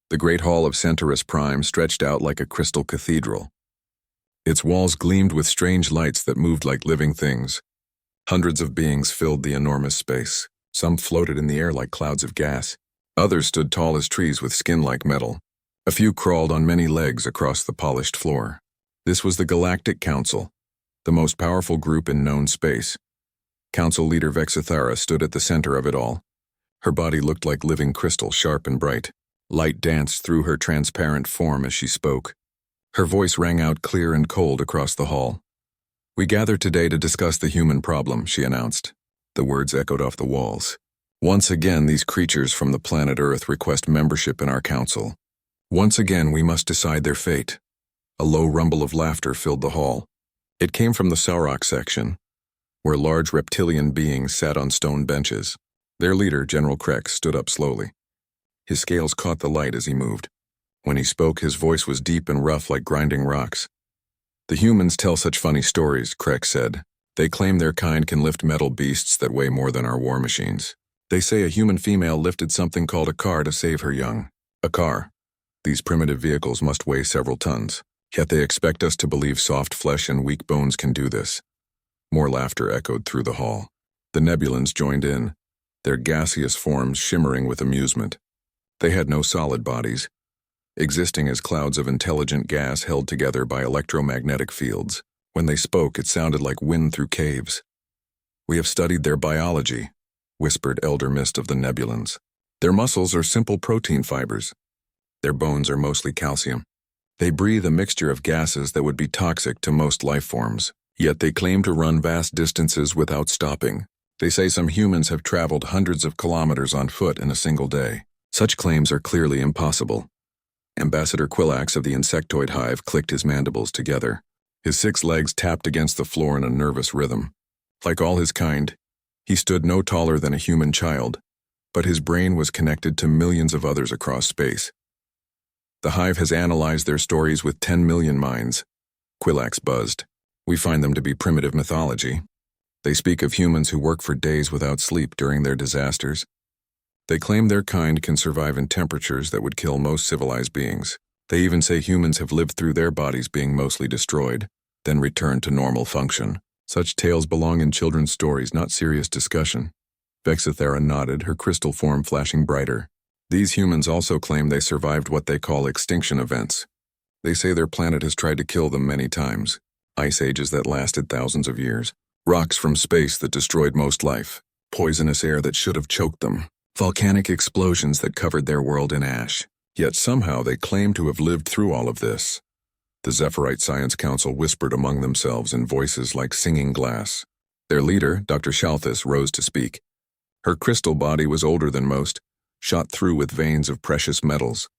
The great hall of Centaurus Prime stretched out like a crystal cathedral. Its walls gleamed with strange lights that moved like living things. Hundreds of beings filled the enormous space. Some floated in the air like clouds of gas. Others stood tall as trees with skin like metal. A few crawled on many legs across the polished floor. This was the Galactic Council, the most powerful group in known space. Council leader Vexithara stood at the center of it all. Her body looked like living crystal, sharp and bright. Light danced through her transparent form as she spoke. Her voice rang out clear and cold across the hall. "We gather today to discuss the human problem," she announced. The words echoed off the walls. "Once again, these creatures from the planet Earth request membership in our council. Once again, we must decide their fate." A low rumble of laughter filled the hall. It came from the Sauroch section, where large reptilian beings sat on stone benches. Their leader, General Krex, stood up slowly. His scales caught the light as he moved. When he spoke, his voice was deep and rough like grinding rocks. "The humans tell such funny stories," Krex said. "They claim their kind can lift metal beasts that weigh more than our war machines. They say a human female lifted something called a car to save her young. A car. These primitive vehicles must weigh several tons. Yet they expect us to believe soft flesh and weak bones can do this." More laughter echoed through the hall. The Nebulans joined in, their gaseous forms shimmering with amusement. They had no solid bodies, existing as clouds of intelligent gas held together by electromagnetic fields. When they spoke, it sounded like wind through caves. "We have studied their biology," whispered Elder Mist of the Nebulans. "Their muscles are simple protein fibers. Their bones are mostly calcium. They breathe a mixture of gases that would be toxic to most life forms, yet they claim to run vast distances without stopping. They say some humans have traveled hundreds of kilometers on foot in a single day. Such claims are clearly impossible." Ambassador Quillax of the insectoid hive clicked his mandibles together. His 6 legs tapped against the floor in a nervous rhythm. Like all his kind, he stood no taller than a human child, but his brain was connected to millions of others across space. "The hive has analyzed their stories with 10 million minds," Quillax buzzed. "We find them to be primitive mythology. They speak of humans who work for days without sleep during their disasters. They claim their kind can survive in temperatures that would kill most civilized beings. They even say humans have lived through their bodies being mostly destroyed, then returned to normal function. Such tales belong in children's stories, not serious discussion." Vexithara nodded, her crystal form flashing brighter. "These humans also claim they survived what they call extinction events. They say their planet has tried to kill them many times. Ice ages that lasted thousands of years. Rocks from space that destroyed most life. Poisonous air that should have choked them. Volcanic explosions that covered their world in ash. Yet somehow they claim to have lived through all of this." The Zephyrite Science Council whispered among themselves in voices like singing glass. Their leader, Dr. Shalthus, rose to speak. Her crystal body was older than most, shot through with veins of precious metals.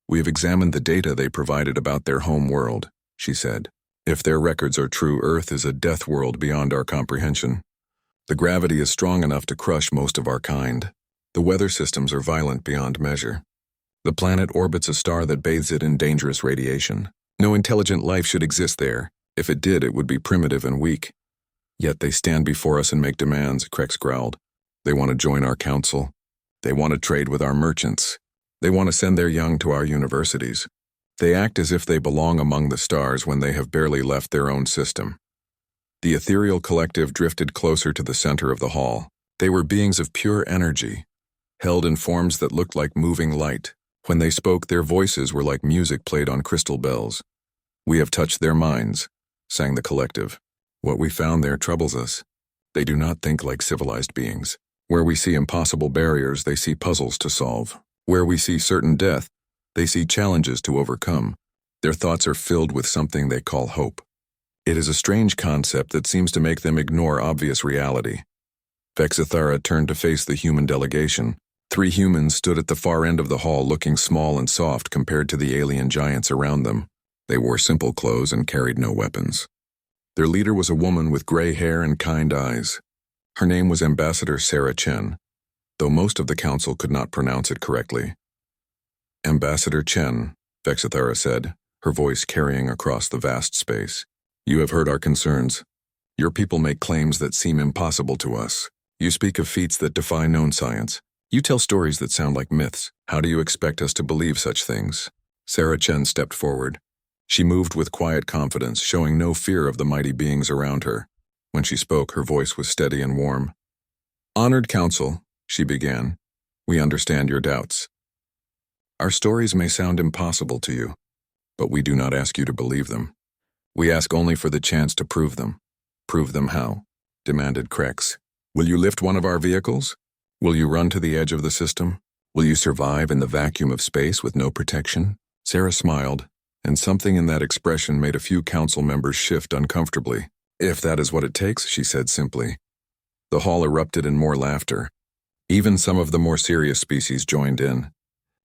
"We have examined the data they provided about their home world," she said. "If their records are true, Earth is a death world beyond our comprehension. The gravity is strong enough to crush most of our kind. The weather systems are violent beyond measure. The planet orbits a star that bathes it in dangerous radiation. No intelligent life should exist there. If it did, it would be primitive and weak. Yet they stand before us and make demands," Krex growled. "They want to join our council. They want to trade with our merchants. They want to send their young to our universities. They act as if they belong among the stars when they have barely left their own system." The ethereal collective drifted closer to the center of the hall. They were beings of pure energy, held in forms that looked like moving light. When they spoke, their voices were like music played on crystal bells. "We have touched their minds," sang the collective. "What we found there troubles us. They do not think like civilized beings. Where we see impossible barriers, they see puzzles to solve. Where we see certain death, they see challenges to overcome. Their thoughts are filled with something they call hope. It is a strange concept that seems to make them ignore obvious reality." Vexithara turned to face the human delegation. 3 humans stood at the far end of the hall, looking small and soft compared to the alien giants around them. They wore simple clothes and carried no weapons. Their leader was a woman with gray hair and kind eyes. Her name was Ambassador Sarah Chen, though most of the council could not pronounce it correctly. "Ambassador Chen," Vexithara said, her voice carrying across the vast space. "You have heard our concerns. Your people make claims that seem impossible to us. You speak of feats that defy known science. You tell stories that sound like myths. How do you expect us to believe such things? Sarah Chen stepped forward. She moved with quiet confidence, showing no fear of the mighty beings around her. When she spoke, her voice was steady and warm. Honored Council, she began, we understand your doubts. Our stories may sound impossible to you, but we do not ask you to believe them. We ask only for the chance to prove them. Prove them how? Demanded Krex. Will you lift one of our vehicles? Will you run to the edge of the system? Will you survive in the vacuum of space with no protection? Sarah smiled, and something in that expression made a few council members shift uncomfortably. If that is what it takes, she said simply. The hall erupted in more laughter. Even some of the more serious species joined in.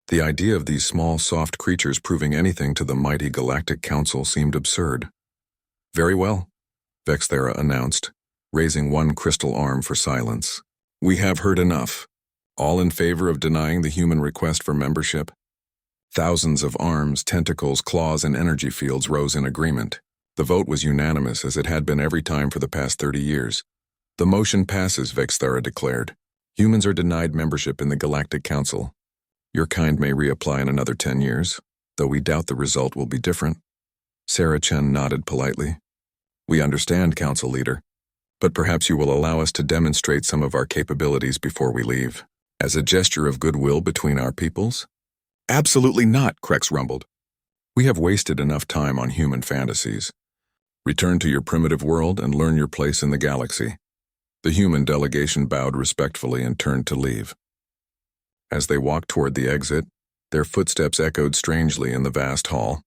The idea of these small, soft creatures proving anything to the mighty Galactic Council seemed absurd. Very well, Vexthera announced, raising one crystal arm for silence. We have heard enough. All in favor of denying the human request for membership? Thousands of arms, tentacles, claws, and energy fields rose in agreement. The vote was unanimous, as it had been every time for the past 30 years. The motion passes, Vexthera declared. Humans are denied membership in the Galactic Council. Your kind may reapply in another 10 years, though we doubt the result will be different. Sarah Chen nodded politely. We understand, Council Leader, but perhaps you will allow us to demonstrate some of our capabilities before we leave, as a gesture of goodwill between our peoples? Absolutely not, Krex rumbled. We have wasted enough time on human fantasies. Return to your primitive world and learn your place in the galaxy. The human delegation bowed respectfully and turned to leave. As they walked toward the exit, their footsteps echoed strangely in the vast hall.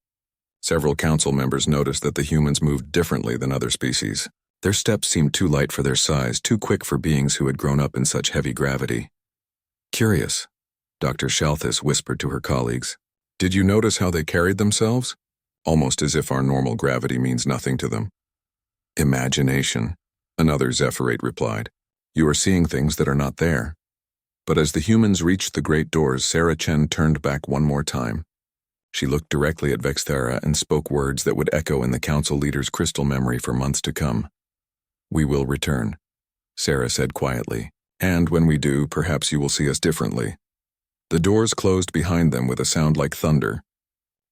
Several council members noticed that the humans moved differently than other species. Their steps seemed too light for their size, too quick for beings who had grown up in such heavy gravity. Curious, Dr. Shalthis whispered to her colleagues. Did you notice how they carried themselves? Almost as if our normal gravity means nothing to them. Imagination, another Zephyrate replied. You are seeing things that are not there. But as the humans reached the great doors, Sarah Chen turned back one more time. She looked directly at Vexthera and spoke words that would echo in the council leader's crystal memory for months to come. We will return, Sarah said quietly, and when we do, perhaps you will see us differently. The doors closed behind them with a sound like thunder.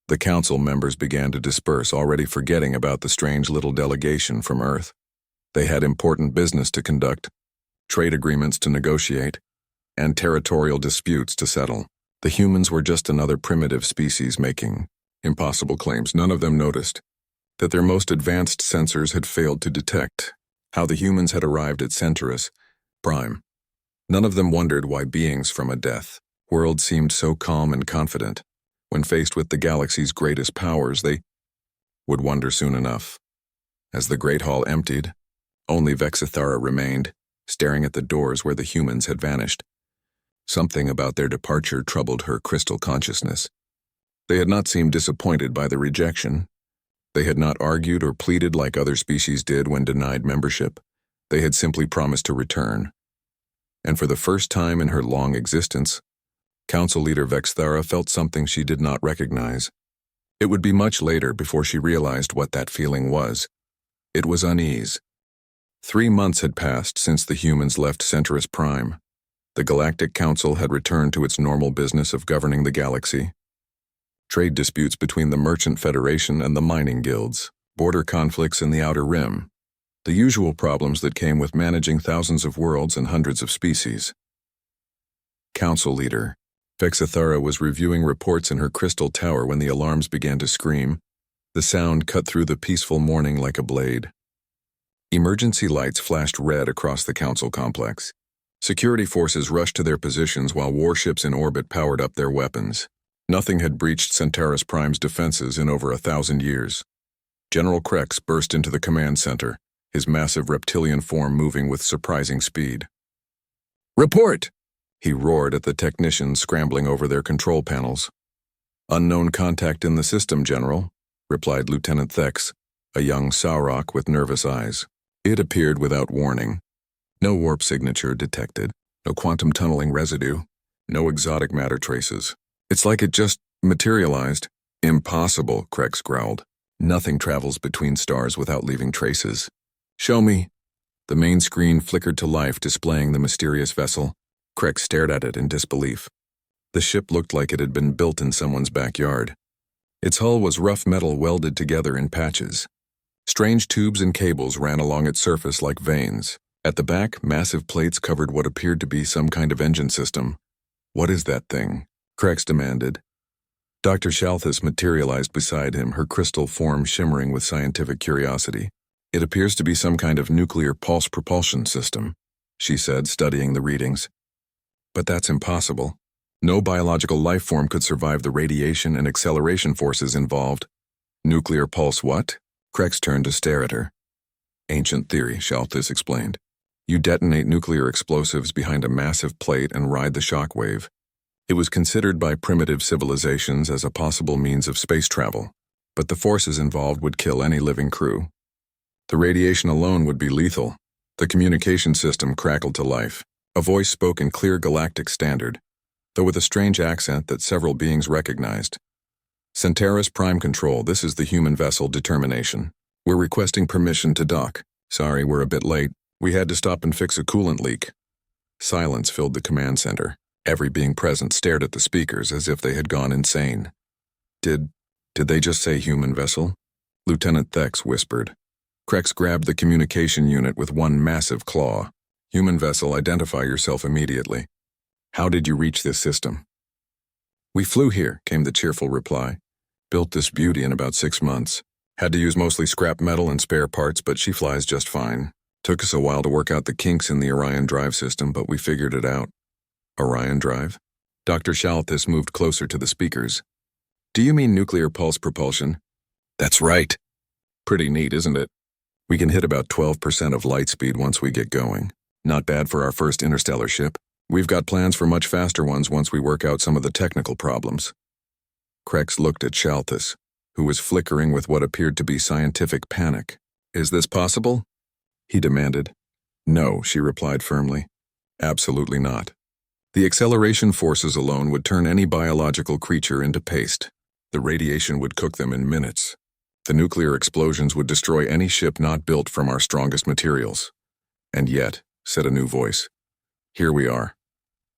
The council members began to disperse, already forgetting about the strange little delegation from Earth. They had important business to conduct, trade agreements to negotiate, and territorial disputes to settle. The humans were just another primitive species making impossible claims. None of them noticed that their most advanced sensors had failed to detect how the humans had arrived at Centaurus Prime. None of them wondered why beings from a death world seemed so calm and confident. When faced with the galaxy's greatest powers, they would wonder soon enough. As the great hall emptied, only Vexthera remained, staring at the doors where the humans had vanished. Something about their departure troubled her crystal consciousness. They had not seemed disappointed by the rejection. They had not argued or pleaded like other species did when denied membership. They had simply promised to return. And for the first time in her long existence, Council Leader Vexthera felt something she did not recognize. It would be much later before she realized what that feeling was. It was unease. 3 months had passed since the humans left Centaurus Prime. The Galactic Council had returned to its normal business of governing the galaxy. Trade disputes between the Merchant Federation and the mining guilds, border conflicts in the Outer Rim, the usual problems that came with managing thousands of worlds and hundreds of species. Council Leader Vexthera was reviewing reports in her crystal tower when the alarms began to scream. The sound cut through the peaceful morning like a blade. Emergency lights flashed red across the council complex. Security forces rushed to their positions while warships in orbit powered up their weapons. Nothing had breached Centaurus Prime's defenses in over 1,000 years. General Krex burst into the command center, his massive reptilian form moving with surprising speed. Report! He roared at the technicians scrambling over their control panels. Unknown contact in the system, General, replied Lieutenant Thex, a young Saurok with nervous eyes. It appeared without warning. No warp signature detected, no quantum tunneling residue, no exotic matter traces. It's like it just materialized. Impossible, Krex growled. Nothing travels between stars without leaving traces. Show me. The main screen flickered to life, displaying the mysterious vessel. Krex stared at it in disbelief. The ship looked like it had been built in someone's backyard. Its hull was rough metal welded together in patches. Strange tubes and cables ran along its surface like veins. At the back, massive plates covered what appeared to be some kind of engine system. "What is that thing?" Krex demanded. Dr. Shalthus materialized beside him, her crystal form shimmering with scientific curiosity. "It appears to be some kind of nuclear pulse propulsion system," she said, studying the readings. "But that's impossible. No biological life form could survive the radiation and acceleration forces involved." "Nuclear pulse what?" Krex turned to stare at her. "Ancient theory," Shalthus explained. "You detonate nuclear explosives behind a massive plate and ride the shock wave. It was considered by primitive civilizations as a possible means of space travel, but the forces involved would kill any living crew. The radiation alone would be lethal." The communication system crackled to life. A voice spoke in clear galactic standard, though with a strange accent that several beings recognized. "Centaurus Prime Control, this is the human vessel Determination. We're requesting permission to dock. Sorry, we're a bit late. We had to stop and fix a coolant leak." Silence filled the command center. Every being present stared at the speakers as if they had gone insane. Did they just say human vessel?" Lieutenant Thex whispered. Krex grabbed the communication unit with one massive claw. "Human vessel, identify yourself immediately. How did you reach this system?" "We flew here," came the cheerful reply. "Built this beauty in about 6 months. Had to use mostly scrap metal and spare parts, but she flies just fine. Took us a while to work out the kinks in the Orion drive system, but we figured it out." "Orion drive?" Dr. Shalthus moved closer to the speakers. "Do you mean nuclear pulse propulsion?" "That's right." "Pretty neat, isn't it? We can hit about 12% of light speed once we get going. Not bad for our first interstellar ship. We've got plans for much faster ones once we work out some of the technical problems." Krex looked at Shalthus, who was flickering with what appeared to be scientific panic. "Is this possible?" he demanded. "No," she replied firmly. "Absolutely not. The acceleration forces alone would turn any biological creature into paste. The radiation would cook them in minutes. The nuclear explosions would destroy any ship not built from our strongest materials. And yet," said a new voice, "here we are."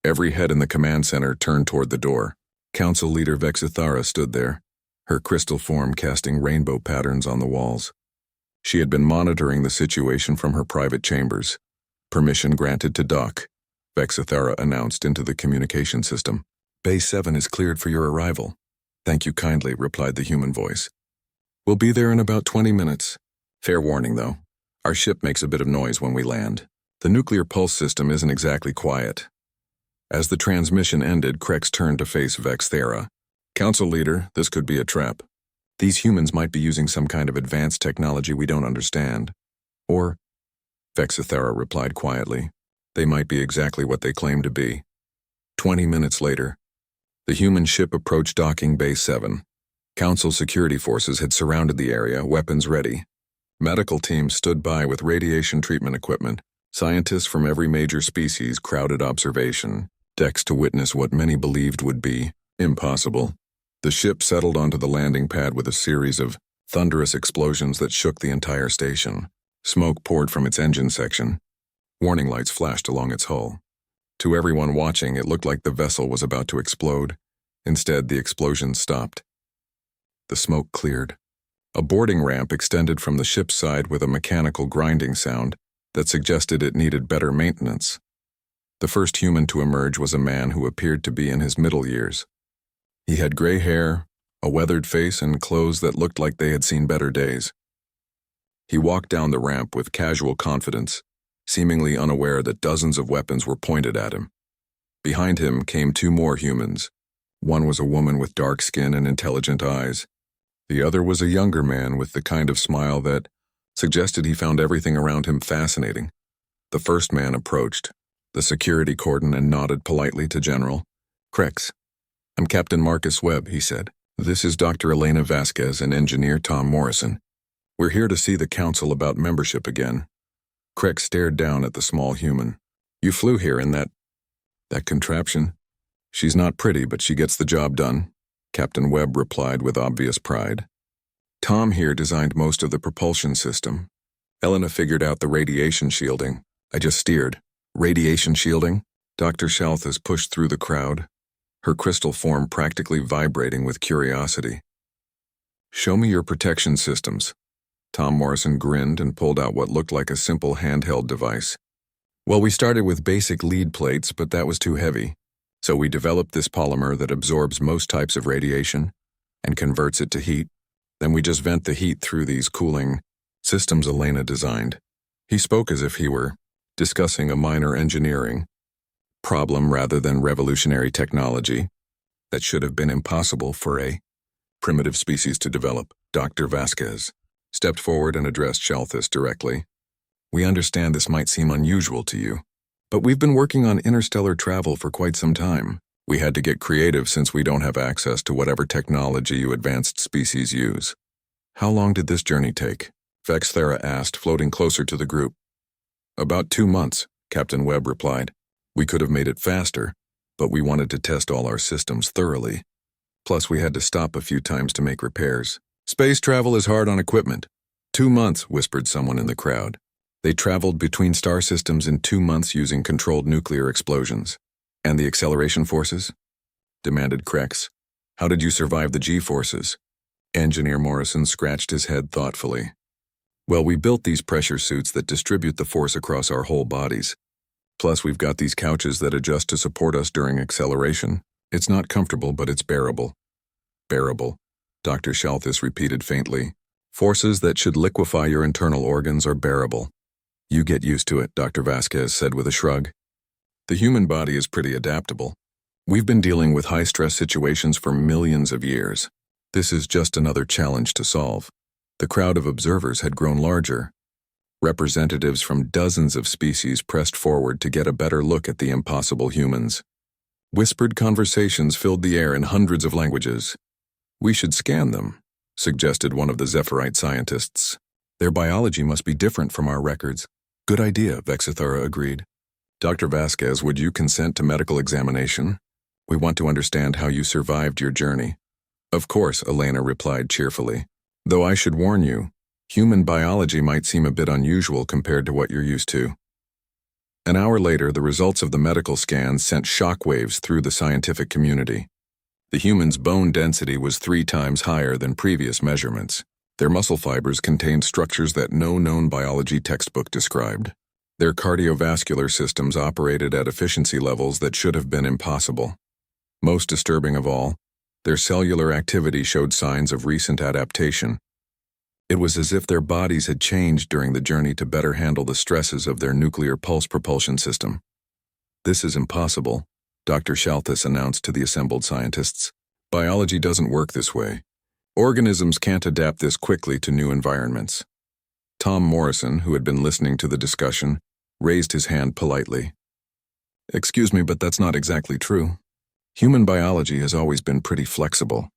Every head in the command center turned toward the door. Council leader Vexithara stood there, her crystal form casting rainbow patterns on the walls. She had been monitoring the situation from her private chambers. "Permission granted to dock," Vexithara announced into the communication system. "Base 7 is cleared for your arrival." "Thank you kindly," replied the human voice. "We'll be there in about 20 minutes. Fair warning, though. Our ship makes a bit of noise when we land. The nuclear pulse system isn't exactly quiet." As the transmission ended, Krex turned to face Vexithara. "Council leader, this could be a trap. These humans might be using some kind of advanced technology we don't understand. Or," Vexithara replied quietly, "they might be exactly what they claim to be." 20 minutes later, the human ship approached docking Base 7. Council security forces had surrounded the area, weapons ready. Medical teams stood by with radiation treatment equipment. Scientists from every major species crowded observation decks to witness what many believed would be impossible. The ship settled onto the landing pad with a series of thunderous explosions that shook the entire station. Smoke poured from its engine section. Warning lights flashed along its hull. To everyone watching, it looked like the vessel was about to explode. Instead, the explosions stopped. The smoke cleared. A boarding ramp extended from the ship's side with a mechanical grinding sound that suggested it needed better maintenance. The first human to emerge was a man who appeared to be in his middle years. He had gray hair, a weathered face, and clothes that looked like they had seen better days. He walked down the ramp with casual confidence, seemingly unaware that dozens of weapons were pointed at him. Behind him came 2 more humans. One was a woman with dark skin and intelligent eyes. The other was a younger man with the kind of smile that suggested he found everything around him fascinating. The first man approached the security cordon and nodded politely to General Krex. "I'm Captain Marcus Webb," he said. "This is Dr. Elena Vasquez and Engineer Tom Morrison. We're here to see the Council about membership again." Krex stared down at the small human. "You flew here in that contraption?" "She's not pretty, but she gets the job done," Captain Webb replied with obvious pride. "Tom here designed most of the propulsion system. Elena figured out the radiation shielding. I just steered." "Radiation shielding?" Dr. Shalthus pushed through the crowd, her crystal form practically vibrating with curiosity. "Show me your protection systems." Tom Morrison grinned and pulled out what looked like a simple handheld device. "Well, we started with basic lead plates, but that was too heavy. So we developed this polymer that absorbs most types of radiation and converts it to heat. Then we just vent the heat through these cooling systems Elena designed." He spoke as if he were discussing a minor engineering problem rather than revolutionary technology that should have been impossible for a primitive species to develop. Dr. Vasquez stepped forward and addressed Shalthus directly. "We understand this might seem unusual to you, but we've been working on interstellar travel for quite some time. We had to get creative since we don't have access to whatever technology you advanced species use." "How long did this journey take?" Vexthera asked, floating closer to the group. "About 2 months, Captain Webb replied. "We could have made it faster, but we wanted to test all our systems thoroughly. Plus, we had to stop a few times to make repairs. Space travel is hard on equipment." "2 months," whispered someone in the crowd. "They traveled between star systems in 2 months using controlled nuclear explosions." "And the acceleration forces?" demanded Krex. "How did you survive the G-forces?" Engineer Morrison scratched his head thoughtfully. "Well, we built these pressure suits that distribute the force across our whole bodies. Plus, we've got these couches that adjust to support us during acceleration. It's not comfortable, but it's bearable." "Bearable," Dr. Shalthus repeated faintly. "Forces that should liquefy your internal organs are bearable." "You get used to it," Dr. Vasquez said with a shrug. "The human body is pretty adaptable. We've been dealing with high-stress situations for millions of years. This is just another challenge to solve." The crowd of observers had grown larger. Representatives from dozens of species pressed forward to get a better look at the impossible humans. Whispered conversations filled the air in hundreds of languages. "We should scan them," suggested one of the Zephyrite scientists. "Their biology must be different from our records." "Good idea," Vexithara agreed. "Dr. Vasquez, would you consent to medical examination? We want to understand how you survived your journey." "Of course," Elena replied cheerfully. "Though I should warn you, human biology might seem a bit unusual compared to what you're used to." An hour later, the results of the medical scans sent shockwaves through the scientific community. The human's bone density was 3 times higher than previous measurements. Their muscle fibers contained structures that no known biology textbook described. Their cardiovascular systems operated at efficiency levels that should have been impossible. Most disturbing of all, their cellular activity showed signs of recent adaptation. It was as if their bodies had changed during the journey to better handle the stresses of their nuclear pulse propulsion system. "This is impossible," Dr. Shalthus announced to the assembled scientists. "Biology doesn't work this way. Organisms can't adapt this quickly to new environments." Tom Morrison, who had been listening to the discussion, raised his hand politely. "Excuse me, but that's not exactly true. Human biology has always been pretty flexible.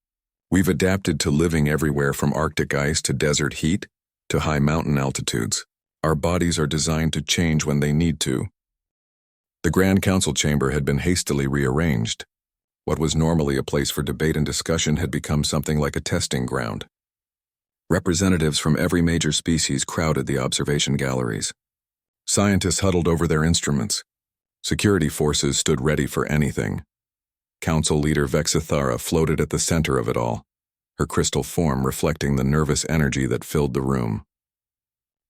We've adapted to living everywhere from Arctic ice to desert heat to high mountain altitudes. Our bodies are designed to change when they need to." The Grand Council chamber had been hastily rearranged. What was normally a place for debate and discussion had become something like a testing ground. Representatives from every major species crowded the observation galleries. Scientists huddled over their instruments. Security forces stood ready for anything. Council leader Vexithara floated at the center of it all, her crystal form reflecting the nervous energy that filled the room.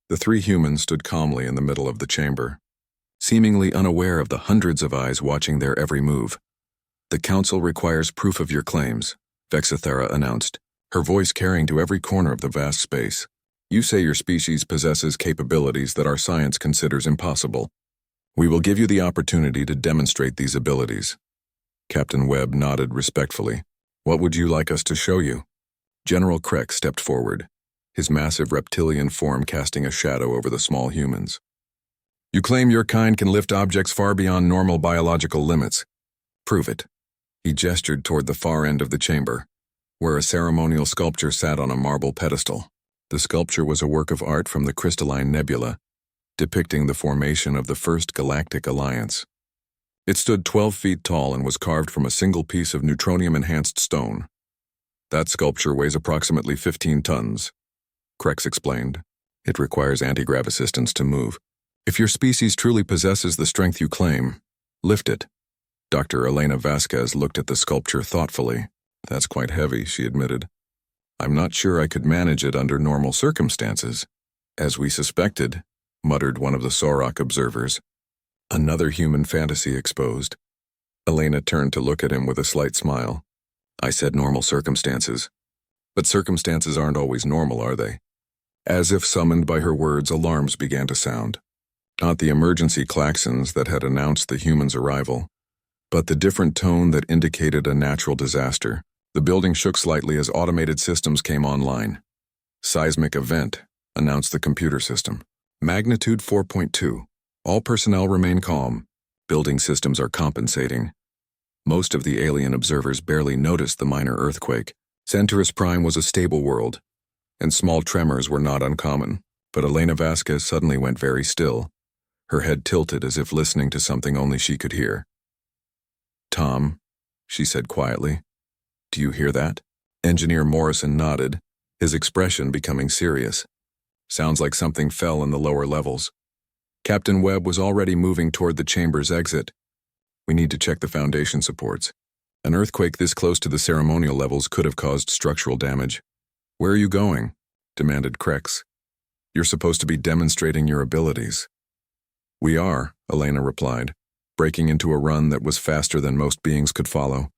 The 3 humans stood calmly in the middle of the chamber, seemingly unaware of the hundreds of eyes watching their every move. "The Council requires proof of your claims," Vexithara announced, her voice carrying to every corner of the vast space. "You say your species possesses capabilities that our science considers impossible. We will give you the opportunity to demonstrate these abilities." Captain Webb nodded respectfully. "What would you like us to show you?" General Krex stepped forward, his massive reptilian form casting a shadow over the small humans. "You claim your kind can lift objects far beyond normal biological limits. Prove it." He gestured toward the far end of the chamber, where a ceremonial sculpture sat on a marble pedestal. The sculpture was a work of art from the crystalline nebula, depicting the formation of the First Galactic Alliance. It stood 12 feet tall and was carved from a single piece of neutronium-enhanced stone. "That sculpture weighs approximately 15 tons, Krex explained. "It requires anti-grav assistance to move. If your species truly possesses the strength you claim, Lift it. Dr. Elena Vasquez looked at the sculpture thoughtfully. That's quite heavy, she admitted. I'm not sure I could manage it under normal circumstances. As we suspected, muttered one of the Sorok observers. Another human fantasy exposed. Elena turned to look at him with a slight smile. I said normal circumstances. But circumstances aren't always normal, are they? As if summoned by her words, alarms began to sound. Not the emergency klaxons that had announced the humans' arrival, but the different tone that indicated a natural disaster. The building shook slightly as automated systems came online. Seismic event, announced the computer system. Magnitude 4.2. All personnel remain calm. Building systems are compensating. Most of the alien observers barely noticed the minor earthquake. Centaurus Prime was a stable world, and small tremors were not uncommon. But Elena Vasquez suddenly went very still, her head tilted as if listening to something only she could hear. Tom, she said quietly, do you hear that? Engineer Morrison nodded, his expression becoming serious. Sounds like something fell in the lower levels. Captain Webb was already moving toward the chamber's exit. We need to check the foundation supports. An earthquake this close to the ceremonial levels could have caused structural damage. Where are you going? Demanded Krex. You're supposed to be demonstrating your abilities. We are, Elena replied, breaking into a run that was faster than most beings could follow.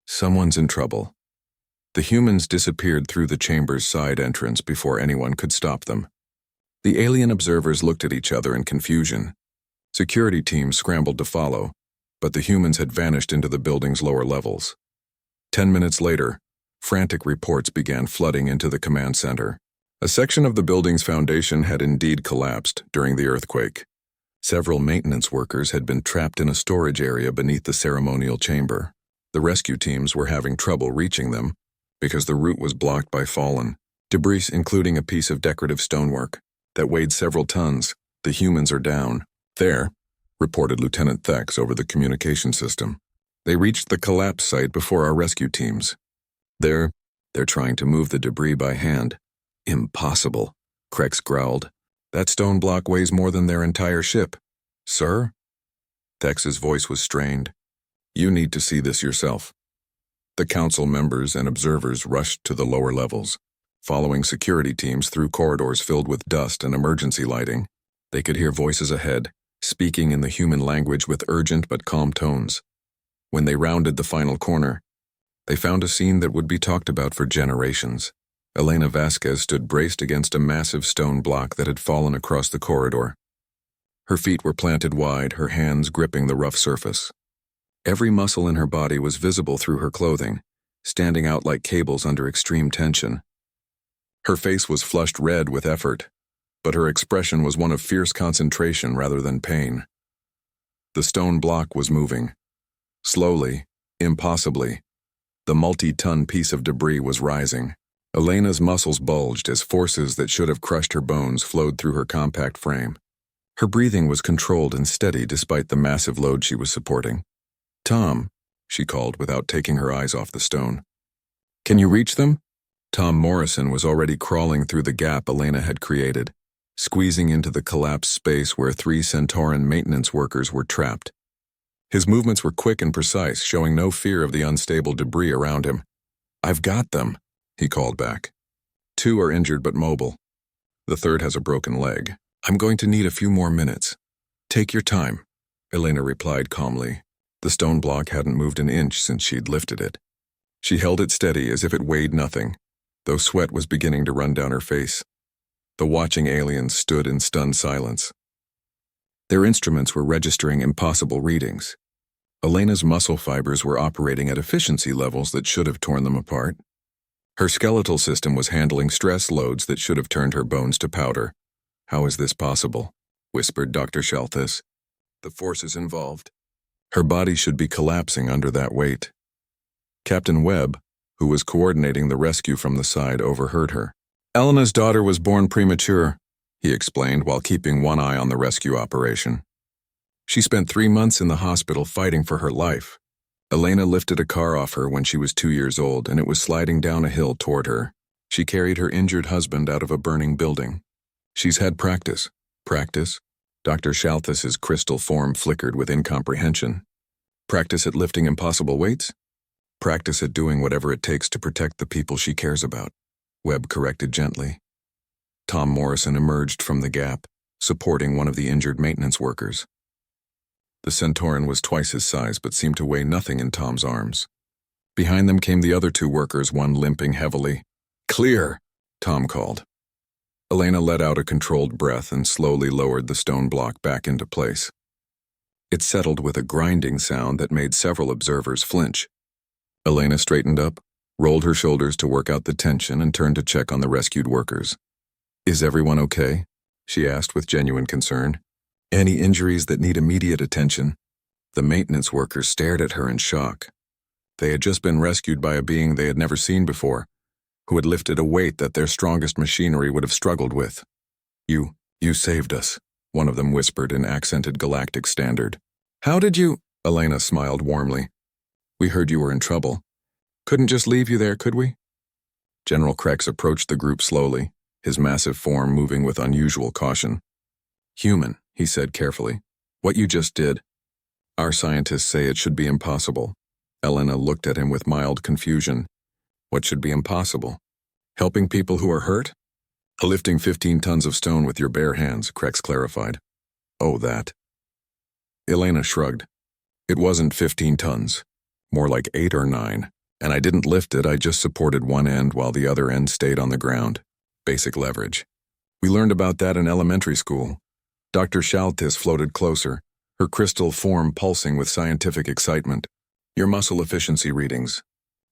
Someone's in trouble. The humans disappeared through the chamber's side entrance before anyone could stop them. The alien observers looked at each other in confusion. Security teams scrambled to follow, but the humans had vanished into the building's lower levels. 10 minutes later, frantic reports began flooding into the command center. A section of the building's foundation had indeed collapsed during the earthquake. Several maintenance workers had been trapped in a storage area beneath the ceremonial chamber. The rescue teams were having trouble reaching them because the route was blocked by fallen debris, including a piece of decorative stonework that weighed several tons. The humans are down. There, reported Lieutenant Thex over the communication system. They reached the collapse site before our rescue teams. They're trying to move the debris by hand. Impossible, Krex growled. That stone block weighs more than their entire ship. Sir? Thex's voice was strained. You need to see this yourself. The council members and observers rushed to the lower levels, following security teams through corridors filled with dust and emergency lighting. They could hear voices ahead, speaking in the human language with urgent but calm tones. When they rounded the final corner, they found a scene that would be talked about for generations. Elena Vasquez stood braced against a massive stone block that had fallen across the corridor. Her feet were planted wide, her hands gripping the rough surface. Every muscle in her body was visible through her clothing, standing out like cables under extreme tension. Her face was flushed red with effort, but her expression was one of fierce concentration rather than pain. The stone block was moving. Slowly, impossibly, the multi-ton piece of debris was rising. Elena's muscles bulged as forces that should have crushed her bones flowed through her compact frame. Her breathing was controlled and steady despite the massive load she was supporting. Tom, she called without taking her eyes off the stone. Can you reach them? Tom Morrison was already crawling through the gap Elena had created, squeezing into the collapsed space where 3 Centauran maintenance workers were trapped. His movements were quick and precise, showing no fear of the unstable debris around him. I've got them, he called back. 2 are injured but mobile. The 3rd has a broken leg. I'm going to need a few more minutes. Take your time, Elena replied calmly. The stone block hadn't moved an inch since she'd lifted it. She held it steady as if it weighed nothing, though sweat was beginning to run down her face. The watching aliens stood in stunned silence. Their instruments were registering impossible readings. Elena's muscle fibers were operating at efficiency levels that should have torn them apart. Her skeletal system was handling stress loads that should have turned her bones to powder. How is this possible? Whispered Dr. Shalthus. The forces involved. Her body should be collapsing under that weight. Captain Webb, who was coordinating the rescue from the side, overheard her. Elena's daughter was born premature, he explained while keeping one eye on the rescue operation. She spent 3 months in the hospital fighting for her life. Elena lifted a car off her when she was 2 years old, and it was sliding down a hill toward her. She carried her injured husband out of a burning building. She's had practice. Practice? Dr. Shalthus's crystal form flickered with incomprehension. Practice at lifting impossible weights? Practice at doing whatever it takes to protect the people she cares about, Webb corrected gently. Tom Morrison emerged from the gap, supporting one of the injured maintenance workers. The Centauran was twice his size but seemed to weigh nothing in Tom's arms. Behind them came the other two workers, one limping heavily. "Clear!" Tom called. Elena let out a controlled breath and slowly lowered the stone block back into place. It settled with a grinding sound that made several observers flinch. Elena straightened up, rolled her shoulders to work out the tension, and turned to check on the rescued workers. "Is everyone okay?" she asked with genuine concern. "Any injuries that need immediate attention?" The maintenance workers stared at her in shock. They had just been rescued by a being they had never seen before, who had lifted a weight that their strongest machinery would have struggled with. You saved us," one of them whispered in accented Galactic standard. "How did you?" Elena smiled warmly. "We heard you were in trouble. Couldn't just leave you there, could we?" General Krex approached the group slowly, his massive form moving with unusual caution. "Human," he said carefully. "What you just did. Our scientists say it should be impossible." Elena looked at him with mild confusion. "What should be impossible? Helping people who are hurt?" "Lifting 15 tons of stone with your bare hands," Krex clarified. "Oh, that." Elena shrugged. "It wasn't 15 tons. More like 8 or 9. And I didn't lift it, I just supported one end while the other end stayed on the ground. Basic leverage. We learned about that in elementary school." Dr. Shalthus floated closer, her crystal form pulsing with scientific excitement. "Your muscle efficiency readings.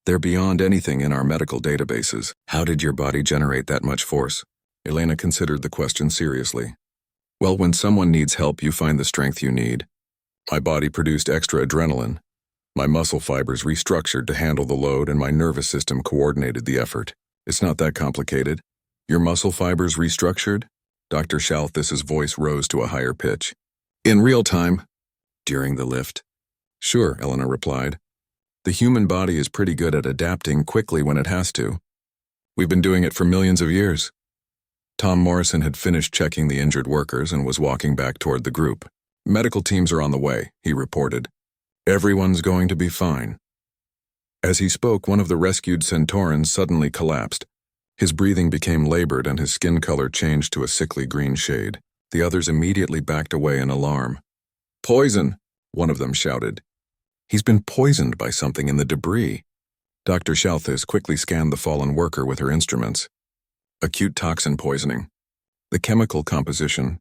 They're beyond anything in our medical databases. How did your body generate that much force?" Elena considered the question seriously. "Well, when someone needs help, you find the strength you need. My body produced extra adrenaline. My muscle fibers restructured to handle the load, and my nervous system coordinated the effort. It's not that complicated." "Your muscle fibers restructured?" Dr. Shalthus's voice rose to a higher pitch. "In real time?" "During the lift?" "Sure," Elena replied. "The human body is pretty good at adapting quickly when it has to. We've been doing it for millions of years." Tom Morrison had finished checking the injured workers and was walking back toward the group. "Medical teams are on the way," he reported. "Everyone's going to be fine." As he spoke, one of the rescued Centaurans suddenly collapsed. His breathing became labored and his skin color changed to a sickly green shade. The others immediately backed away in alarm. "Poison!" one of them shouted. "He's been poisoned by something in the debris." Dr. Shalthus quickly scanned the fallen worker with her instruments. "Acute toxin poisoning. The chemical composition.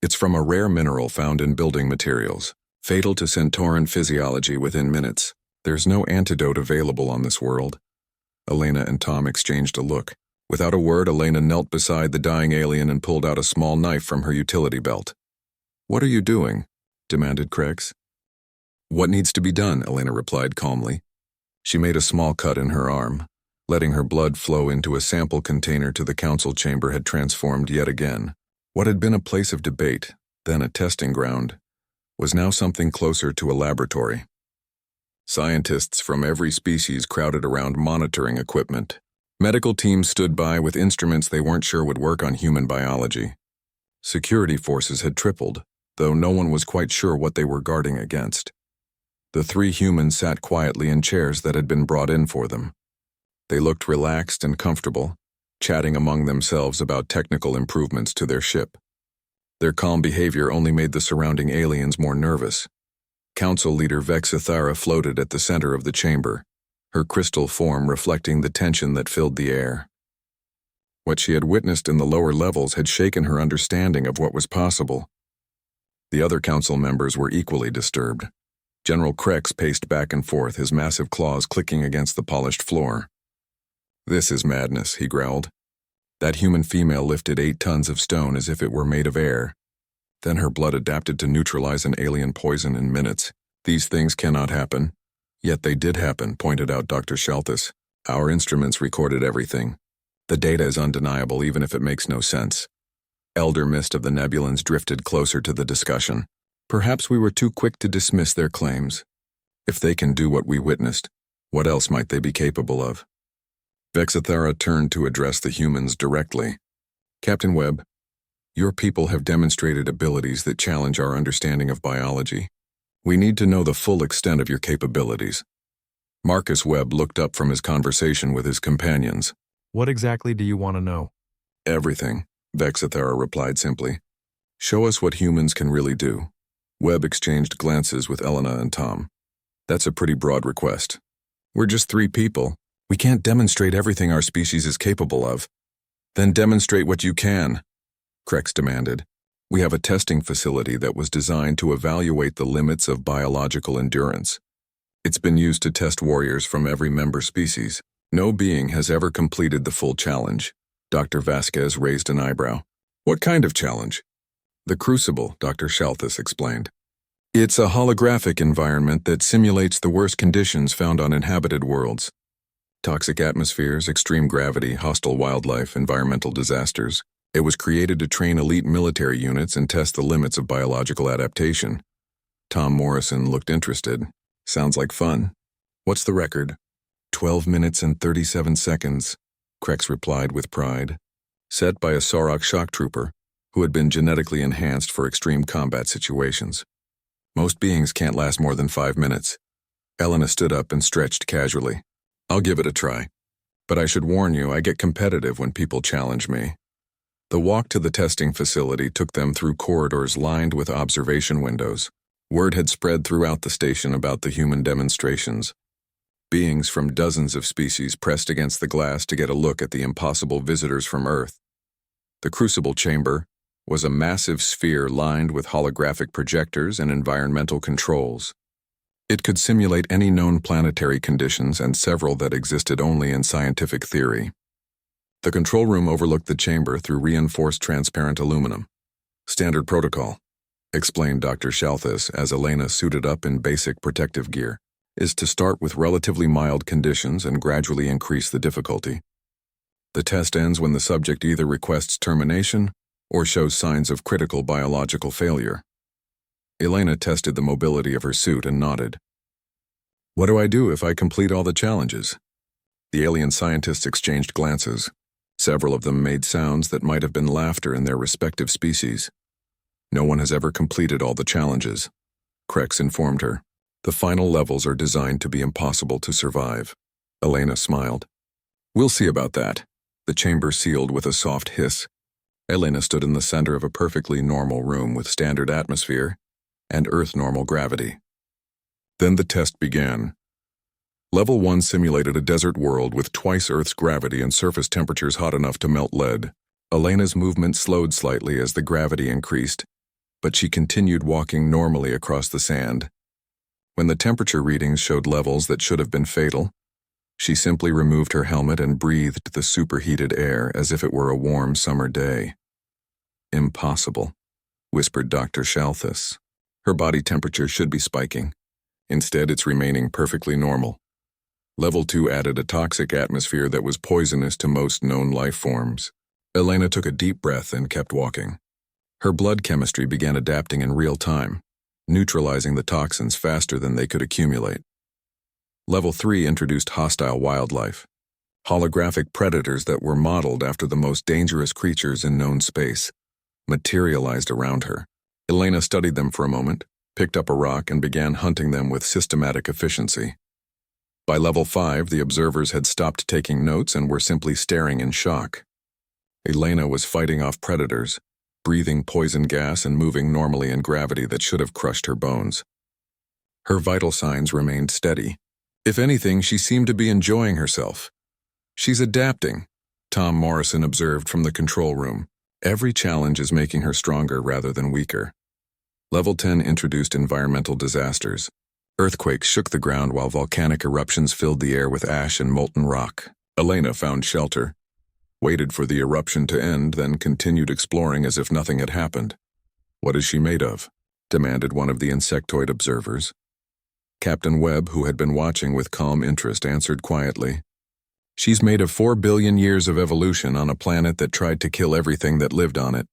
It's from a rare mineral found in building materials. Fatal to Centauran physiology within minutes. There's no antidote available on this world." Elena and Tom exchanged a look. Without a word, Elena knelt beside the dying alien and pulled out a small knife from her utility belt. "What are you doing?" demanded Krex. "What needs to be done?" Elena replied calmly. She made a small cut in her arm. Letting her blood flow into a sample container to the council chamber had transformed yet again. What had been a place of debate, then a testing ground, was now something closer to a laboratory. Scientists from every species crowded around monitoring equipment. Medical teams stood by with instruments they weren't sure would work on human biology. Security forces had tripled, though no one was quite sure what they were guarding against. The 3 humans sat quietly in chairs that had been brought in for them. They looked relaxed and comfortable, chatting among themselves about technical improvements to their ship. Their calm behavior only made the surrounding aliens more nervous. Council leader Vexithara floated at the center of the chamber, her crystal form reflecting the tension that filled the air. What she had witnessed in the lower levels had shaken her understanding of what was possible. The other council members were equally disturbed. General Krex paced back and forth, his massive claws clicking against the polished floor. "This is madness," he growled. "That human female lifted 8 tons of stone as if it were made of air. Then her blood adapted to neutralize an alien poison in minutes. These things cannot happen." "Yet they did happen," pointed out Dr. Shalthus. "Our instruments recorded everything. The data is undeniable even if it makes no sense." Elder Mist of the Nebulans drifted closer to the discussion. "Perhaps we were too quick to dismiss their claims. If they can do what we witnessed, what else might they be capable of?" Vexithara turned to address the humans directly. "Captain Webb, Your people have demonstrated abilities that challenge our understanding of biology. We need to know the full extent of your capabilities. Marcus Webb looked up from his conversation with his companions. What exactly do you want to know? Everything, Vexithera replied simply. Show us what humans can really do. Webb exchanged glances with Elena and Tom. That's a pretty broad request. We're just 3 people. We can't demonstrate everything our species is capable of. Then demonstrate what you can, Krex demanded. We have a testing facility that was designed to evaluate the limits of biological endurance. It's been used to test warriors from every member species. No being has ever completed the full challenge. Dr. Vasquez raised an eyebrow. What kind of challenge? The Crucible, Dr. Shalthus explained. It's a holographic environment that simulates the worst conditions found on inhabited worlds. Toxic atmospheres, extreme gravity, hostile wildlife, environmental disasters. It was created to train elite military units and test the limits of biological adaptation. Tom Morrison looked interested. Sounds like fun. What's the record? 12 minutes and 37 seconds, Krex replied with pride. Set by a Sorok shock trooper who had been genetically enhanced for extreme combat situations. Most beings can't last more than 5 minutes. Elena stood up and stretched casually. I'll give it a try. But I should warn you, I get competitive when people challenge me. The walk to the testing facility took them through corridors lined with observation windows. Word had spread throughout the station about the human demonstrations. Beings from dozens of species pressed against the glass to get a look at the impossible visitors from Earth. The Crucible chamber was a massive sphere lined with holographic projectors and environmental controls. It could simulate any known planetary conditions and several that existed only in scientific theory. The control room overlooked the chamber through reinforced transparent aluminum. Standard protocol, explained Dr. Shalthus as Elena suited up in basic protective gear, is to start with relatively mild conditions and gradually increase the difficulty. The test ends when the subject either requests termination or shows signs of critical biological failure. Elena tested the mobility of her suit and nodded. What do I do if I complete all the challenges? The alien scientists exchanged glances. Several of them made sounds that might have been laughter in their respective species. No one has ever completed all the challenges, Krex informed her. The final levels are designed to be impossible to survive. Elena smiled. We'll see about that. The chamber sealed with a soft hiss. Elena stood in the center of a perfectly normal room with standard atmosphere and Earth-normal gravity. Then the test began. Level 1 simulated a desert world with twice Earth's gravity and surface temperatures hot enough to melt lead. Elena's movement slowed slightly as the gravity increased, but she continued walking normally across the sand. When the temperature readings showed levels that should have been fatal, she simply removed her helmet and breathed the superheated air as if it were a warm summer day. Impossible, whispered Dr. Shalthus. Her body temperature should be spiking. Instead, it's remaining perfectly normal. Level 2 added a toxic atmosphere that was poisonous to most known life forms. Elena took a deep breath and kept walking. Her blood chemistry began adapting in real time, neutralizing the toxins faster than they could accumulate. Level 3 introduced hostile wildlife, holographic predators that were modeled after the most dangerous creatures in known space, materialized around her. Elena studied them for a moment, picked up a rock and began hunting them with systematic efficiency. By level 5, the observers had stopped taking notes and were simply staring in shock. Elena was fighting off predators, breathing poison gas and moving normally in gravity that should have crushed her bones. Her vital signs remained steady. If anything, she seemed to be enjoying herself. She's adapting, Tom Morrison observed from the control room. Every challenge is making her stronger rather than weaker. Level 10 introduced environmental disasters. Earthquakes shook the ground while volcanic eruptions filled the air with ash and molten rock. Elena found shelter, waited for the eruption to end, then continued exploring as if nothing had happened. What is she made of? Demanded one of the insectoid observers. Captain Webb, who had been watching with calm interest, answered quietly. She's made of 4 billion years of evolution on a planet that tried to kill everything that lived on it.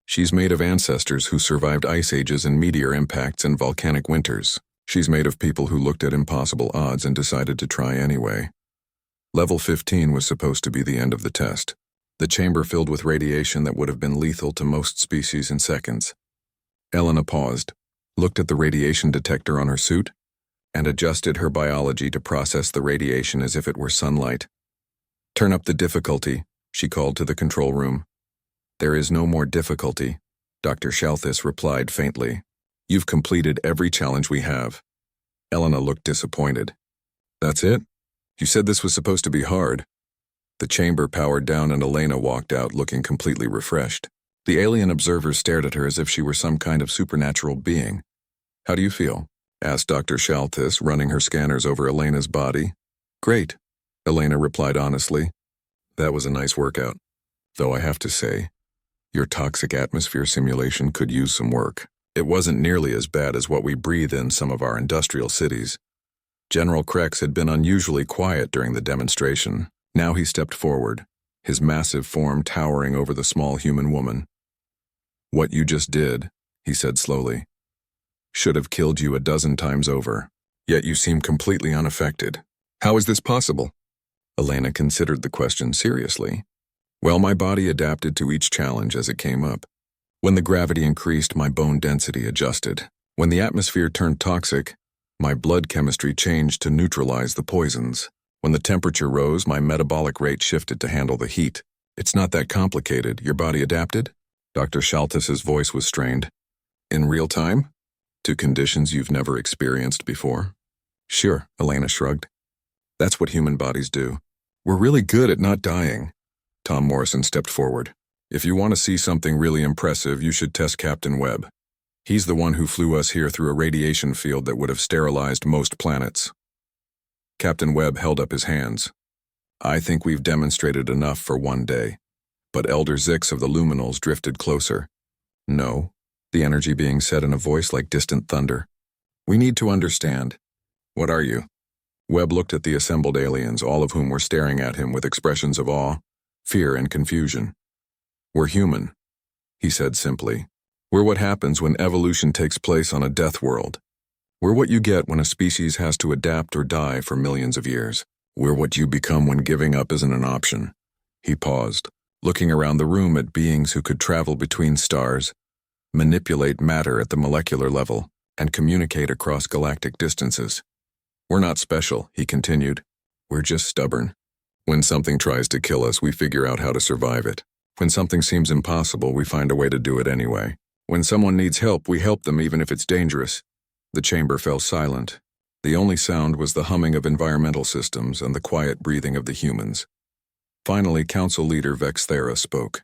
She's made of ancestors who survived ice ages and meteor impacts and volcanic winters. She's made of people who looked at impossible odds and decided to try anyway. Level 15 was supposed to be the end of the test. the chamber filled with radiation that would have been lethal to most species in seconds. Elena paused, looked at the radiation detector on her suit, and adjusted her biology to process the radiation as if it were sunlight. "Turn up the difficulty," she called to the control room. "There is no more difficulty," Dr. Shalthis replied faintly. "You've completed every challenge we have." Elena looked disappointed. "That's it? You said this was supposed to be hard." The chamber powered down and Elena walked out looking completely refreshed. The alien observers stared at her as if she were some kind of supernatural being. "How do you feel?" asked Dr. Shalthis, running her scanners over Elena's body. "Great," Elena replied honestly. "That was a nice workout. Though I have to say, your toxic atmosphere simulation could use some work. It wasn't nearly as bad as what we breathe in some of our industrial cities." General Krex had been unusually quiet during the demonstration. Now he stepped forward, his massive form towering over the small human woman. "What you just did," he said slowly, "should have killed you a dozen times over, yet you seem completely unaffected. How is this possible?" Elena considered the question seriously. "Well, my body adapted to each challenge as it came up. When the gravity increased, my bone density adjusted. When the atmosphere turned toxic, my blood chemistry changed to neutralize the poisons. When the temperature rose, my metabolic rate shifted to handle the heat. It's not that complicated. Your body adapted?" Dr. Shalthis' voice was strained. "In real time? To conditions you've never experienced before?" "Sure," Elena shrugged. "That's what human bodies do. We're really good at not dying." Tom Morrison stepped forward. "If you want to see something really impressive, you should test Captain Webb. He's the one who flew us here through a radiation field that would have sterilized most planets." Captain Webb held up his hands. "I think we've demonstrated enough for one day." But Elder Zix of the Luminals drifted closer. "No," the energy being said in a voice like distant thunder. "We need to understand." "What are you?" Webb looked at the assembled aliens, all of whom were staring at him with expressions of awe, fear, and confusion. "We're human," he said simply. "We're what happens when evolution takes place on a death world. We're what you get when a species has to adapt or die for millions of years. We're what you become when giving up isn't an option." He paused, looking around the room at beings who could travel between stars, manipulate matter at the molecular level, and communicate across galactic distances. "We're not special," he continued. "We're just stubborn. When something tries to kill us, we figure out how to survive it. When something seems impossible, we find a way to do it anyway. When someone needs help, we help them even if it's dangerous." The chamber fell silent. The only sound was the humming of environmental systems and the quiet breathing of the humans. Finally, Council Leader Vex Thera spoke.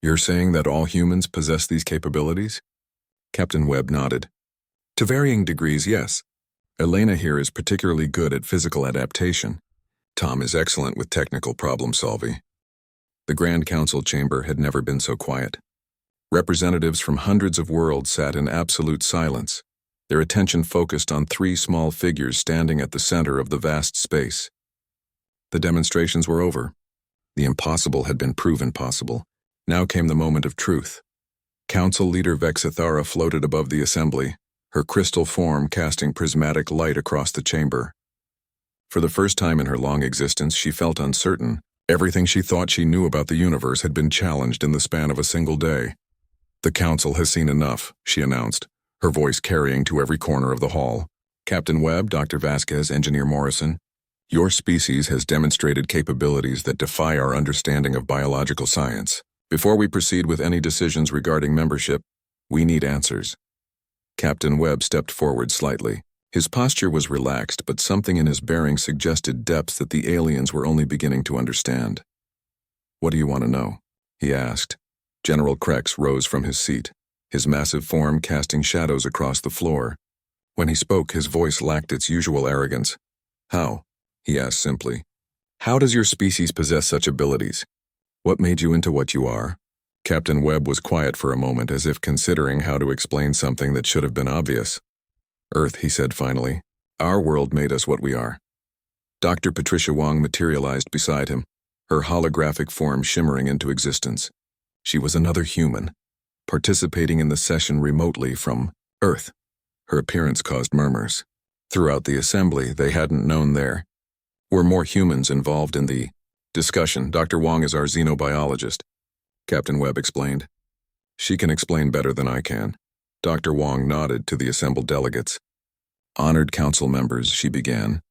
"You're saying that all humans possess these capabilities?" Captain Webb nodded. "To varying degrees, yes. Elena here is particularly good at physical adaptation. Tom is excellent with technical problem-solving." The Grand Council chamber had never been so quiet. Representatives from hundreds of worlds sat in absolute silence, their attention focused on three small figures standing at the center of the vast space. The demonstrations were over. The impossible had been proven possible. Now came the moment of truth. Council Leader Vexithara floated above the assembly, her crystal form casting prismatic light across the chamber. For the first time in her long existence, she felt uncertain. Everything she thought she knew about the universe had been challenged in the span of a single day. "The Council has seen enough," she announced, her voice carrying to every corner of the hall. "Captain Webb, Dr. Vasquez, Engineer Morrison, your species has demonstrated capabilities that defy our understanding of biological science. Before we proceed with any decisions regarding membership, we need answers." Captain Webb stepped forward slightly. His posture was relaxed, but something in his bearing suggested depths that the aliens were only beginning to understand. "What do you want to know?" he asked. General Krex rose from his seat, his massive form casting shadows across the floor. When he spoke, his voice lacked its usual arrogance. "How?" he asked simply. "How does your species possess such abilities? What made you into what you are?" Captain Webb was quiet for a moment, as if considering how to explain something that should have been obvious. "Earth," he said finally. "Our world made us what we are." Dr. Patricia Wong materialized beside him, her holographic form shimmering into existence. She was another human, participating in the session remotely from Earth. Her appearance caused murmurs. Throughout the assembly, they hadn't known there were more humans involved in the Discussion. Dr. Wong is our xenobiologist, Captain Webb explained. She can explain better than I can. Dr. Wong nodded to the assembled delegates. Honored council members, she began.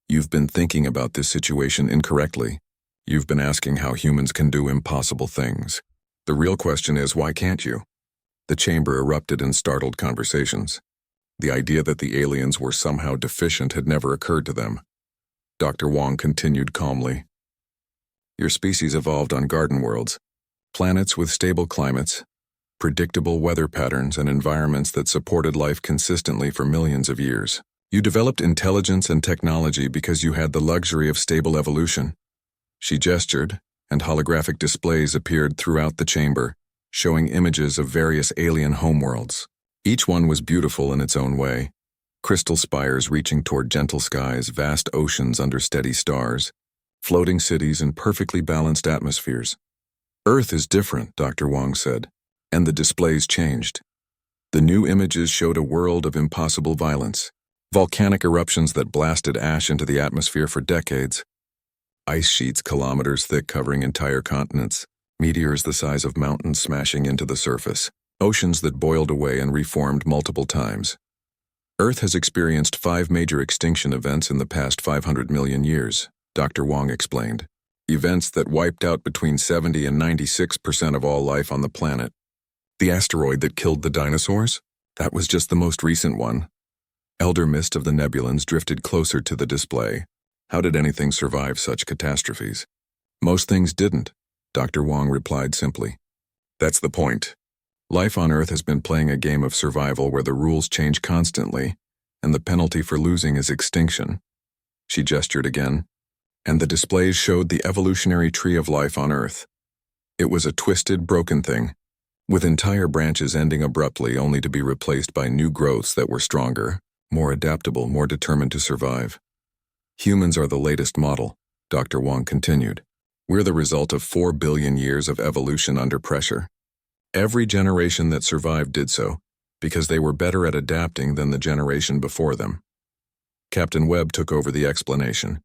You've been thinking about this situation incorrectly. You've been asking how humans can do impossible things. The real question is, why can't you? The chamber erupted in startled conversations. The idea that the aliens were somehow deficient had never occurred to them. Dr. Wong continued calmly. Your species evolved on garden worlds, planets with stable climates, predictable weather patterns, and environments that supported life consistently for millions of years. You developed intelligence and technology because you had the luxury of stable evolution. She gestured, and holographic displays appeared throughout the chamber, showing images of various alien homeworlds. Each one was beautiful in its own way. Crystal spires reaching toward gentle skies, vast oceans under steady stars, floating cities and perfectly balanced atmospheres. Earth is different, Dr. Wong said, and the displays changed. The new images showed a world of impossible violence, volcanic eruptions that blasted ash into the atmosphere for decades, ice sheets kilometers thick covering entire continents, meteors the size of mountains smashing into the surface, oceans that boiled away and reformed multiple times. Earth has experienced 5 major extinction events in the past 500 million years, Dr. Wong explained. Events that wiped out between 70 and 96% of all life on the planet. The asteroid that killed the dinosaurs? That was just the most recent one. Elder mist of the nebulans drifted closer to the display. How did anything survive such catastrophes? Most things didn't, Dr. Wong replied simply. That's the point. Life on Earth has been playing a game of survival where the rules change constantly, and the penalty for losing is extinction. She gestured again, and the displays showed the evolutionary tree of life on Earth. It was a twisted, broken thing, with entire branches ending abruptly only to be replaced by new growths that were stronger, more adaptable, more determined to survive. Humans are the latest model, Dr. Wong continued. We're the result of 4 billion years of evolution under pressure. Every generation that survived did so, because they were better at adapting than the generation before them. Captain Webb took over the explanation.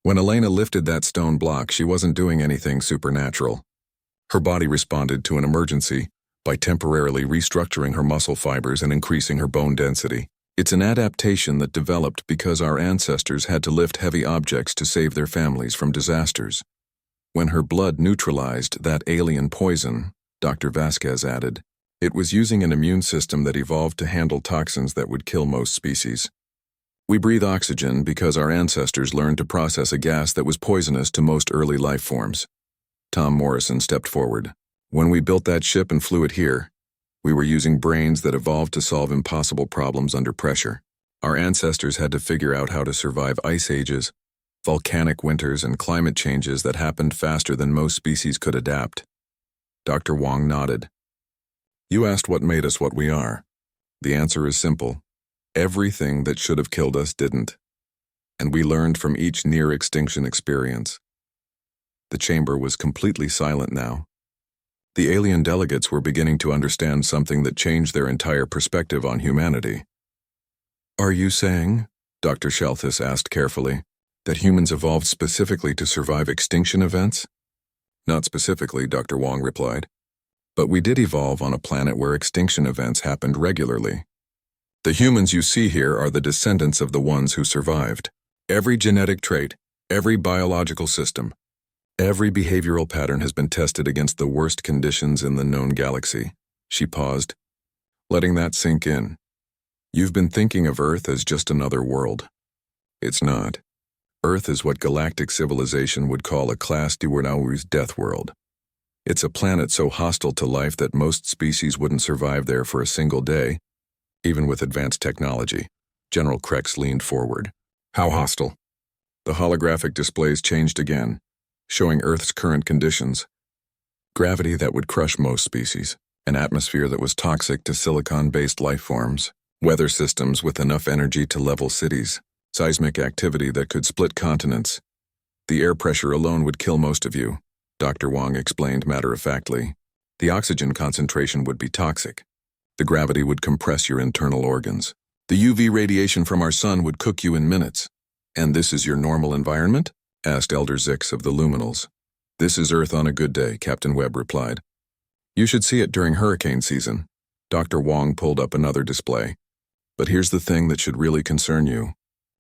When Elena lifted that stone block, she wasn't doing anything supernatural. Her body responded to an emergency by temporarily restructuring her muscle fibers and increasing her bone density. It's an adaptation that developed because our ancestors had to lift heavy objects to save their families from disasters. When her blood neutralized that alien poison, Dr. Vasquez added, it was using an immune system that evolved to handle toxins that would kill most species. We breathe oxygen because our ancestors learned to process a gas that was poisonous to most early life forms. Tom Morrison stepped forward. When we built that ship and flew it here, we were using brains that evolved to solve impossible problems under pressure. Our ancestors had to figure out how to survive ice ages, volcanic winters, and climate changes that happened faster than most species could adapt. Dr. Wong nodded. You asked what made us what we are. The answer is simple. Everything that should have killed us didn't. And we learned from each near-extinction experience. The chamber was completely silent now. The alien delegates were beginning to understand something that changed their entire perspective on humanity. Are you saying, Dr. Shelthus asked carefully, that humans evolved specifically to survive extinction events? Not specifically, Dr. Wong replied. But we did evolve on a planet where extinction events happened regularly. The humans you see here are the descendants of the ones who survived. Every genetic trait, every biological system, every behavioral pattern has been tested against the worst conditions in the known galaxy. She paused, letting that sink in. You've been thinking of Earth as just another world. It's not. Earth is what galactic civilization would call a class Diurnau's death world. It's a planet so hostile to life that most species wouldn't survive there for a single day, even with advanced technology. General Krex leaned forward. How hostile? The holographic displays changed again, showing Earth's current conditions. Gravity that would crush most species, an atmosphere that was toxic to silicon-based life forms, weather systems with enough energy to level cities, seismic activity that could split continents. The air pressure alone would kill most of you, Dr. Wong explained matter-of-factly. The oxygen concentration would be toxic. The gravity would compress your internal organs. The UV radiation from our sun would cook you in minutes. And this is your normal environment? asked Elder Zix of the Luminals. This is Earth on a good day, Captain Webb replied. You should see it during hurricane season. Dr. Wong pulled up another display. But here's the thing that should really concern you.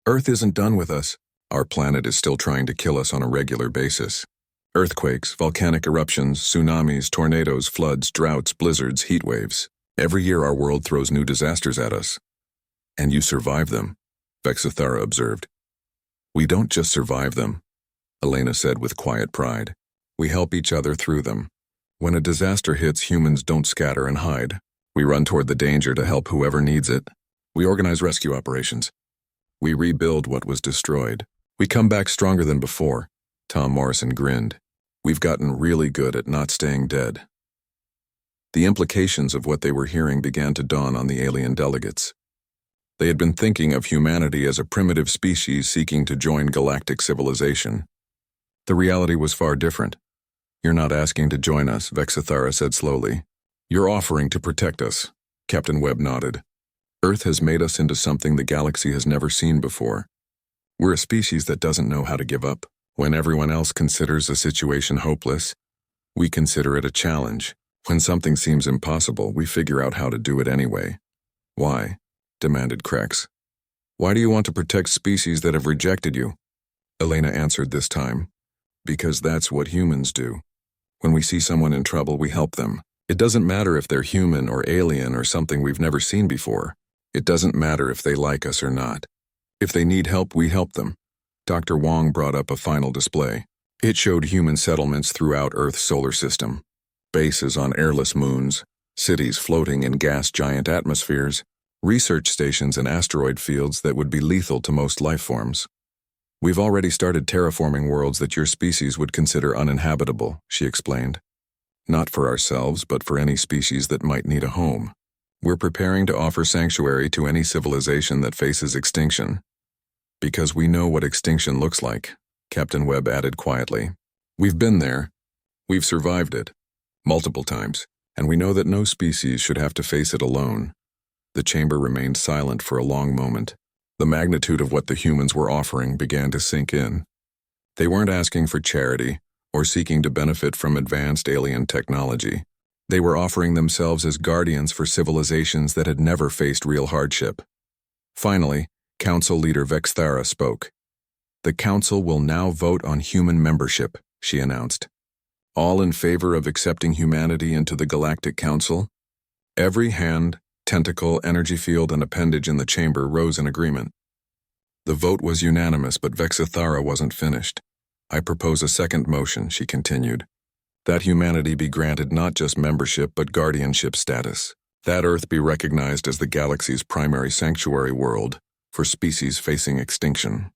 Earth isn't done with us. Our planet is still trying to kill us on a regular basis. Earthquakes, volcanic eruptions, tsunamis, tornadoes, floods, droughts, blizzards, heat waves. Every year our world throws new disasters at us. And you survive them, Vexithara observed. We don't just survive them, Elena said with quiet pride. We help each other through them. When a disaster hits, humans don't scatter and hide. We run toward the danger to help whoever needs it. We organize rescue operations. We rebuild what was destroyed. We come back stronger than before. Tom Morrison grinned. We've gotten really good at not staying dead. The implications of what they were hearing began to dawn on the alien delegates. They had been thinking of humanity as a primitive species seeking to join galactic civilization. The reality was far different. You're not asking to join us, Vexithara said slowly. You're offering to protect us, Captain Webb nodded. Earth has made us into something the galaxy has never seen before. We're a species that doesn't know how to give up. When everyone else considers a situation hopeless, we consider it a challenge. When something seems impossible, we figure out how to do it anyway. Why? Demanded Krex. Why do you want to protect species that have rejected you? Elena answered this time. Because that's what humans do. When we see someone in trouble, we help them. It doesn't matter if they're human or alien or something we've never seen before. It doesn't matter if they like us or not. If they need help, we help them. Dr. Wong brought up a final display. It showed human settlements throughout Earth's solar system. Bases on airless moons, cities floating in gas giant atmospheres, research stations and asteroid fields that would be lethal to most life forms. We've already started terraforming worlds that your species would consider uninhabitable, she explained. Not for ourselves, but for any species that might need a home. We're preparing to offer sanctuary to any civilization that faces extinction. Because we know what extinction looks like, Captain Webb added quietly. We've been there. We've survived it. Multiple times. And we know that no species should have to face it alone. The chamber remained silent for a long moment. The magnitude of what the humans were offering began to sink in. They weren't asking for charity or seeking to benefit from advanced alien technology. They were offering themselves as guardians for civilizations that had never faced real hardship. Finally, Council Leader Vexthara spoke. The Council will now vote on human membership, she announced. All in favor of accepting humanity into the Galactic Council? Every hand, tentacle, energy field, and appendage in the chamber rose in agreement. The vote was unanimous, but Vexithara wasn't finished. I propose a second motion, she continued. That humanity be granted not just membership but guardianship status. That Earth be recognized as the galaxy's primary sanctuary world for species facing extinction.